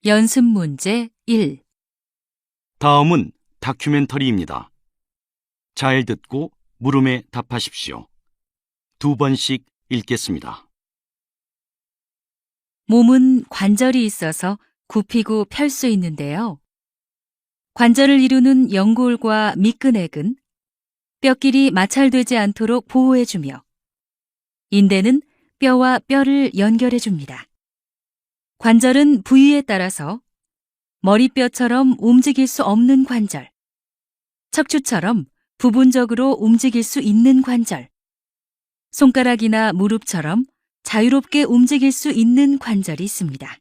연습 문제 1. 다음은 다큐멘터리입니다. 잘 듣고 물음에 답하십시오. 2번씩 읽겠습니다. 몸은 관절이 있어서 굽히고 펼 수 있는데요. 관절을 이루는 연골과 밑근액은 뼈끼리 마찰되지 않도록 보호해주며 인대는 뼈와 뼈를 연결해줍니다. 관절은 부위에 따라서 머리뼈처럼 움직일 수 없는 관절, 척추처럼 부분적으로 움직일 수 있는 관절, 손가락이나 무릎처럼 자유롭게 움직일 수 있는 관절이 있습니다.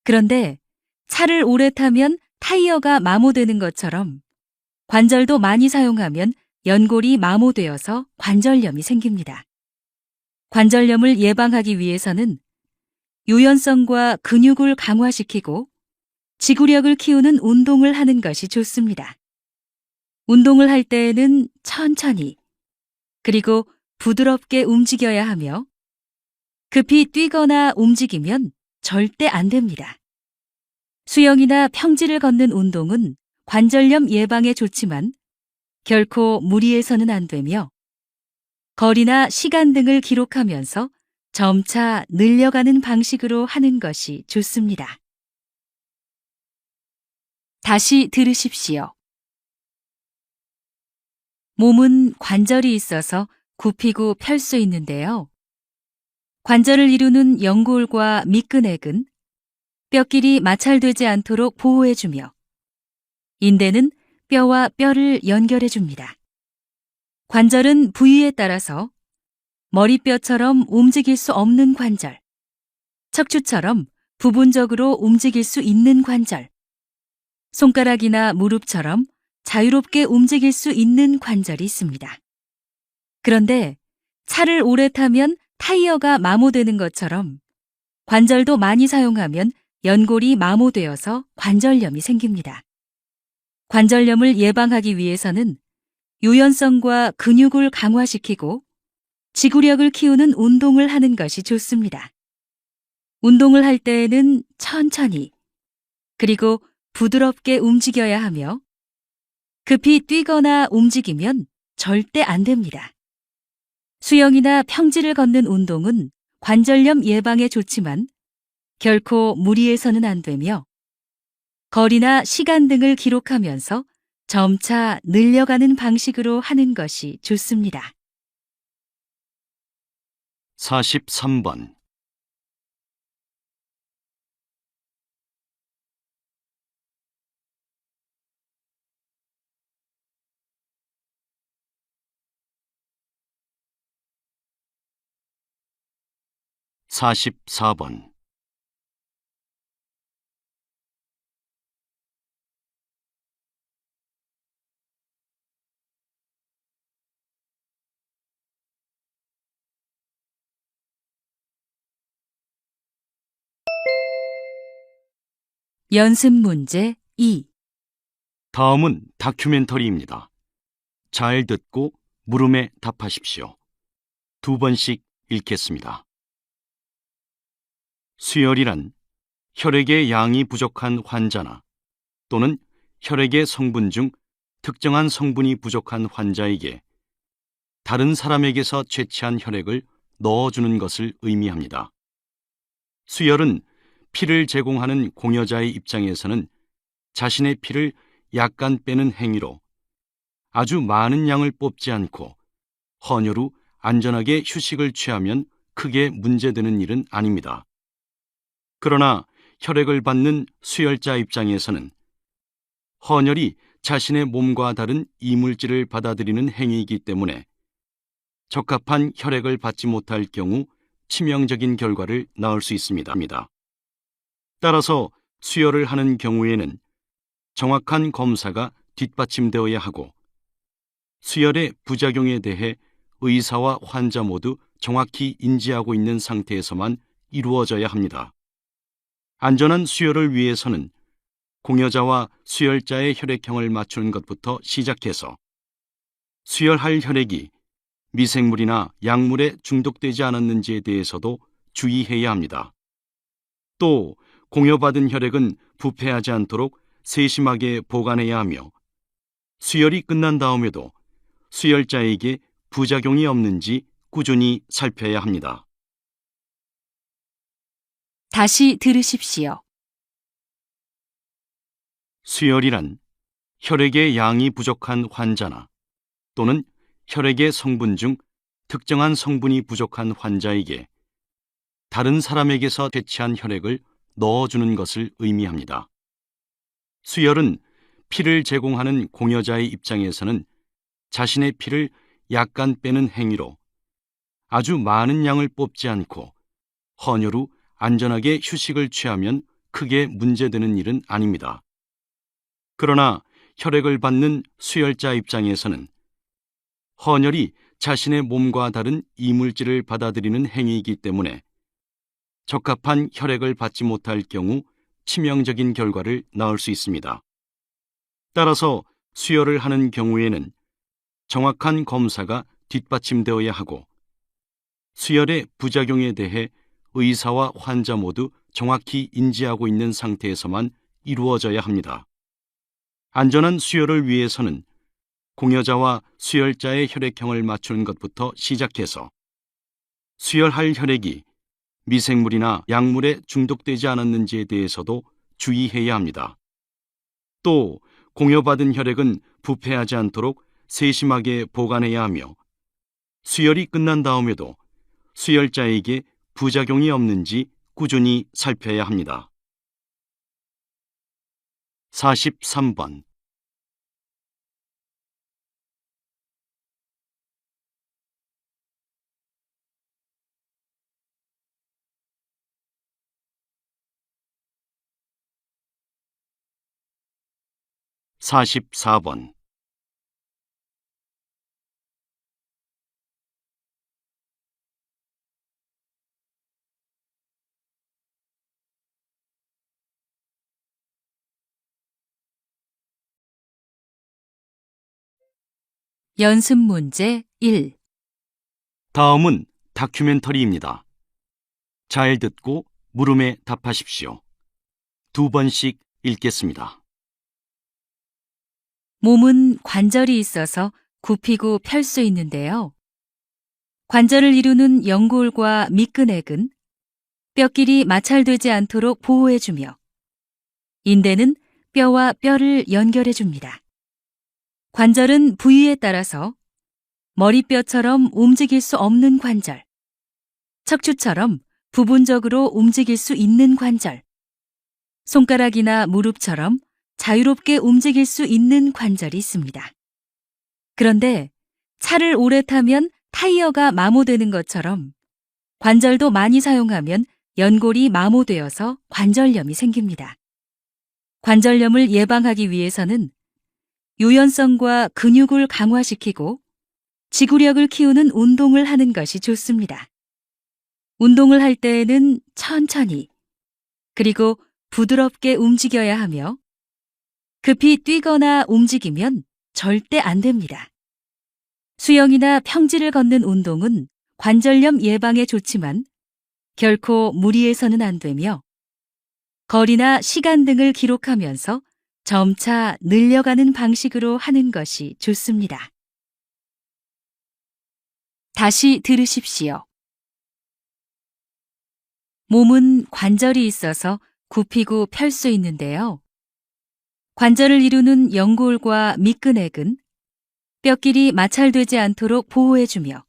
그런데 차를 오래 타면 타이어가 마모되는 것처럼 관절도 많이 사용하면 연골이 마모되어서 관절염이 생깁니다. 관절염을 예방하기 위해서는 유연성과 근육을 강화시키고 지구력을 키우는 운동을 하는 것이 좋습니다. 운동을 할 때에는 천천히 그리고 부드럽게 움직여야 하며 급히 뛰거나 움직이면 절대 안 됩니다. 수영이나 평지를 걷는 운동은 관절염 예방에 좋지만 결코 무리해서는 안 되며 거리나 시간 등을 기록하면서 점차 늘려가는 방식으로 하는 것이 좋습니다. 다시 들으십시오. 몸은 관절이 있어서 굽히고 펼 수 있는데요. 관절을 이루는 연골과 밑근액은 뼈끼리 마찰되지 않도록 보호해주며 인대는 뼈와 뼈를 연결해줍니다. 관절은 부위에 따라서 머리뼈처럼 움직일 수 없는 관절, 척추처럼 부분적으로 움직일 수 있는 관절, 손가락이나 무릎처럼 자유롭게 움직일 수 있는 관절이 있습니다. 그런데 차를 오래 타면 타이어가 마모되는 것처럼 관절도 많이 사용하면 연골이 마모되어서 관절염이 생깁니다. 관절염을 예방하기 위해서는 유연성과 근육을 강화시키고 지구력을 키우는 운동을 하는 것이 좋습니다. 운동을 할 때에는 천천히 그리고 부드럽게 움직여야 하며 급히 뛰거나 움직이면 절대 안 됩니다. 수영이나 평지를 걷는 운동은 관절염 예방에 좋지만 결코 무리해서는 안 되며 거리나 시간 등을 기록하면서 점차 늘려가는 방식으로 하는 것이 좋습니다. 43번. (44번) 연습 문제 2. 다음은 다큐멘터리입니다. 잘 듣고 물음에 답하십시오. 2번씩 읽겠습니다. 수혈이란 혈액의 양이 부족한 환자나 또는 혈액의 성분 중 특정한 성분이 부족한 환자에게 다른 사람에게서 채취한 혈액을 넣어주는 것을 의미합니다. 수혈은 피를 제공하는 공여자의 입장에서는 자신의 피를 약간 빼는 행위로 아주 많은 양을 뽑지 않고 헌혈 후 안전하게 휴식을 취하면 크게 문제되는 일은 아닙니다. 그러나 혈액을 받는 수혈자 입장에서는 헌혈이 자신의 몸과 다른 이물질을 받아들이는 행위이기 때문에 적합한 혈액을 받지 못할 경우 치명적인 결과를 낳을 수 있습니다. 따라서 수혈을 하는 경우에는 정확한 검사가 뒷받침되어야 하고 수혈의 부작용에 대해 의사와 환자 모두 정확히 인지하고 있는 상태에서만 이루어져야 합니다. 안전한 수혈을 위해서는 공여자와 수혈자의 혈액형을 맞추는 것부터 시작해서 수혈할 혈액이 미생물이나 약물에 중독되지 않았는지에 대해서도 주의해야 합니다. 또 공여받은 혈액은 부패하지 않도록 세심하게 보관해야 하며 수혈이 끝난 다음에도 수혈자에게 부작용이 없는지 꾸준히 살펴야 합니다. 다시 들으십시오. 수혈이란 혈액의 양이 부족한 환자나 또는 혈액의 성분 중 특정한 성분이 부족한 환자에게 다른 사람에게서 대체한 혈액을 넣어주는 것을 의미합니다. 수혈은 피를 제공하는 공여자의 입장에서는 자신의 피를 약간 빼는 행위로 아주 많은 양을 뽑지 않고 헌혈 후 안전하게 휴식을 취하면 크게 문제되는 일은 아닙니다. 그러나 혈액을 받는 수혈자 입장에서는 헌혈이 자신의 몸과 다른 이물질을 받아들이는 행위이기 때문에 적합한 혈액을 받지 못할 경우 치명적인 결과를 낳을 수 있습니다. 따라서 수혈을 하는 경우에는 정확한 검사가 뒷받침되어야 하고 수혈의 부작용에 대해 의사와 환자 모두 정확히 인지하고 있는 상태에서만 이루어져야 합니다. 안전한 수혈을 위해서는 공여자와 수혈자의 혈액형을 맞추는 것부터 시작해서 수혈할 혈액이 미생물이나 약물에 중독되지 않았는지에 대해서도 주의해야 합니다. 또 공여받은 혈액은 부패하지 않도록 세심하게 보관해야 하며 수혈이 끝난 다음에도 수혈자에게 부작용이 없는지 꾸준히 살펴야 합니다. 43번 44번 연습 문제 1. 다음은 다큐멘터리입니다. 잘 듣고 물음에 답하십시오. 2번씩 읽겠습니다. 몸은 관절이 있어서 굽히고 펼 수 있는데요. 관절을 이루는 연골과 밑근액은 뼈끼리 마찰되지 않도록 보호해주며 인대는 뼈와 뼈를 연결해줍니다. 관절은 부위에 따라서 머리뼈처럼 움직일 수 없는 관절, 척추처럼 부분적으로 움직일 수 있는 관절, 손가락이나 무릎처럼 자유롭게 움직일 수 있는 관절이 있습니다. 그런데 차를 오래 타면 타이어가 마모되는 것처럼 관절도 많이 사용하면 연골이 마모되어서 관절염이 생깁니다. 관절염을 예방하기 위해서는 유연성과 근육을 강화시키고 지구력을 키우는 운동을 하는 것이 좋습니다. 운동을 할 때에는 천천히 그리고 부드럽게 움직여야 하며 급히 뛰거나 움직이면 절대 안 됩니다. 수영이나 평지를 걷는 운동은 관절염 예방에 좋지만 결코 무리해서는 안 되며 거리나 시간 등을 기록하면서 점차 늘려가는 방식으로 하는 것이 좋습니다. 다시 들으십시오. 몸은 관절이 있어서 굽히고 펼 수 있는데요. 관절을 이루는 연골과 밑근액은 뼈끼리 마찰되지 않도록 보호해주며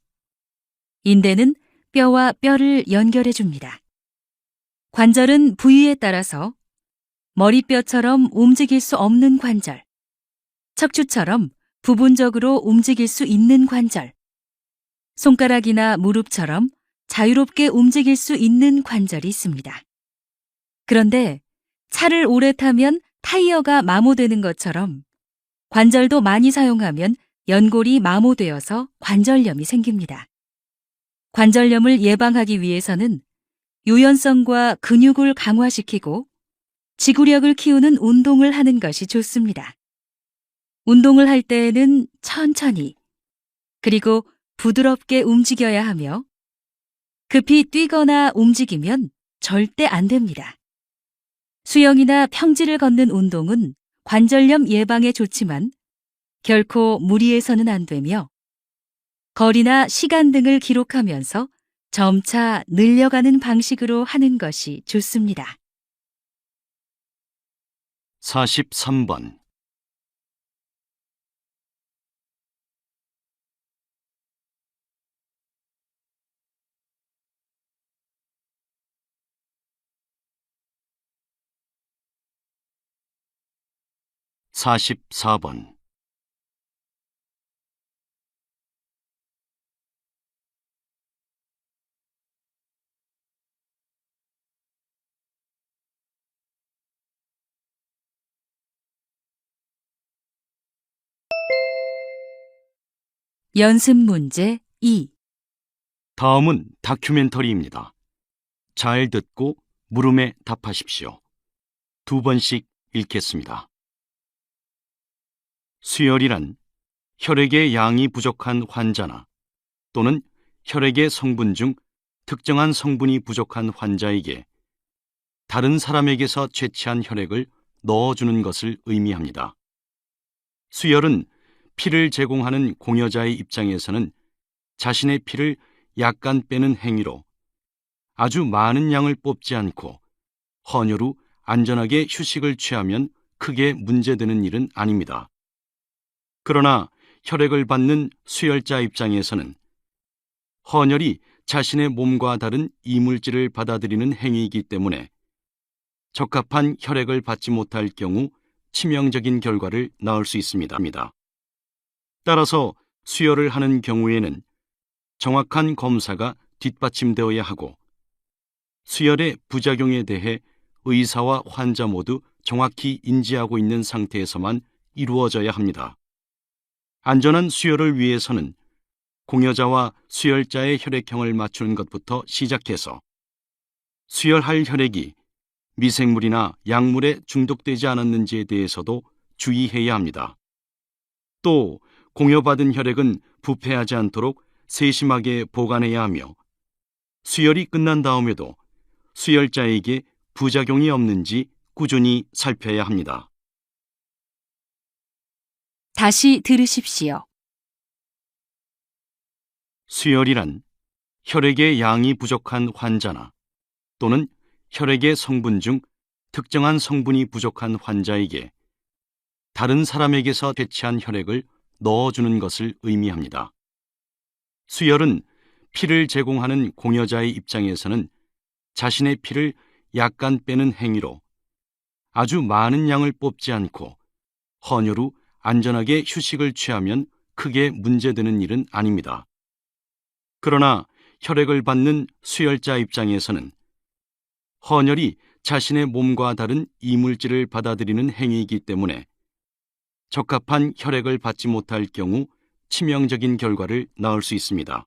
인대는 뼈와 뼈를 연결해줍니다. 관절은 부위에 따라서 머리뼈처럼 움직일 수 없는 관절, 척추처럼 부분적으로 움직일 수 있는 관절, 손가락이나 무릎처럼 자유롭게 움직일 수 있는 관절이 있습니다. 그런데 차를 오래 타면 타이어가 마모되는 것처럼 관절도 많이 사용하면 연골이 마모되어서 관절염이 생깁니다. 관절염을 예방하기 위해서는 유연성과 근육을 강화시키고 지구력을 키우는 운동을 하는 것이 좋습니다. 운동을 할 때에는 천천히 그리고 부드럽게 움직여야 하며 급히 뛰거나 움직이면 절대 안 됩니다. 수영이나 평지를 걷는 운동은 관절염 예방에 좋지만 결코 무리해서는 안 되며 거리나 시간 등을 기록하면서 점차 늘려가는 방식으로 하는 것이 좋습니다. 43번. 사십사 번. 연습 문제 2. 다음은 다큐멘터리입니다. 잘 듣고 물음에 답하십시오. 2번씩 읽겠습니다. 수혈이란 혈액의 양이 부족한 환자나 또는 혈액의 성분 중 특정한 성분이 부족한 환자에게 다른 사람에게서 채취한 혈액을 넣어주는 것을 의미합니다. 수혈은 피를 제공하는 공여자의 입장에서는 자신의 피를 약간 빼는 행위로 아주 많은 양을 뽑지 않고 헌혈 후 안전하게 휴식을 취하면 크게 문제되는 일은 아닙니다. 그러나 혈액을 받는 수혈자 입장에서는 헌혈이 자신의 몸과 다른 이물질을 받아들이는 행위이기 때문에 적합한 혈액을 받지 못할 경우 치명적인 결과를 낳을 수 있습니다. 따라서 수혈을 하는 경우에는 정확한 검사가 뒷받침되어야 하고 수혈의 부작용에 대해 의사와 환자 모두 정확히 인지하고 있는 상태에서만 이루어져야 합니다. 안전한 수혈을 위해서는 공여자와 수혈자의 혈액형을 맞추는 것부터 시작해서 수혈할 혈액이 미생물이나 약물에 중독되지 않았는지에 대해서도 주의해야 합니다. 또 공여받은 혈액은 부패하지 않도록 세심하게 보관해야 하며 수혈이 끝난 다음에도 수혈자에게 부작용이 없는지 꾸준히 살펴야 합니다. 다시 들으십시오. 수혈이란 혈액의 양이 부족한 환자나 또는 혈액의 성분 중 특정한 성분이 부족한 환자에게 다른 사람에게서 채취한 혈액을 넣어주는 것을 의미합니다. 수혈은 피를 제공하는 공여자의 입장에서는 자신의 피를 약간 빼는 행위로 아주 많은 양을 뽑지 않고 헌혈 후 안전하게 휴식을 취하면 크게 문제되는 일은 아닙니다. 그러나 혈액을 받는 수혈자 입장에서는 헌혈이 자신의 몸과 다른 이물질을 받아들이는 행위이기 때문에 적합한 혈액을 받지 못할 경우 치명적인 결과를 낳을 수 있습니다.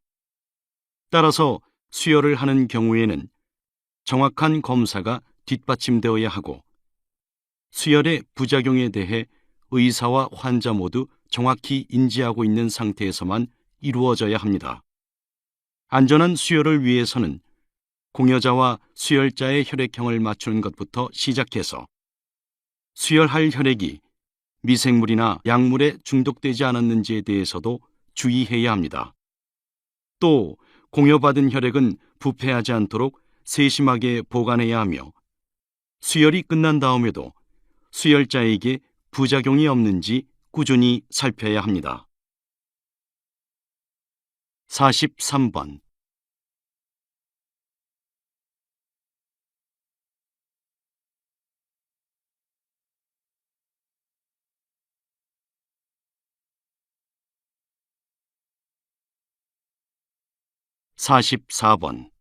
따라서 수혈을 하는 경우에는 정확한 검사가 뒷받침되어야 하고 수혈의 부작용에 대해 의사와 환자 모두 정확히 인지하고 있는 상태에서만 이루어져야 합니다. 안전한 수혈을 위해서는 공여자와 수혈자의 혈액형을 맞추는 것부터 시작해서 수혈할 혈액이 미생물이나 약물에 중독되지 않았는지에 대해서도 주의해야 합니다. 또 공여받은 혈액은 부패하지 않도록 세심하게 보관해야 하며 수혈이 끝난 다음에도 수혈자에게 부작용이 없는지 꾸준히 살펴야 합니다. 43번. 44번.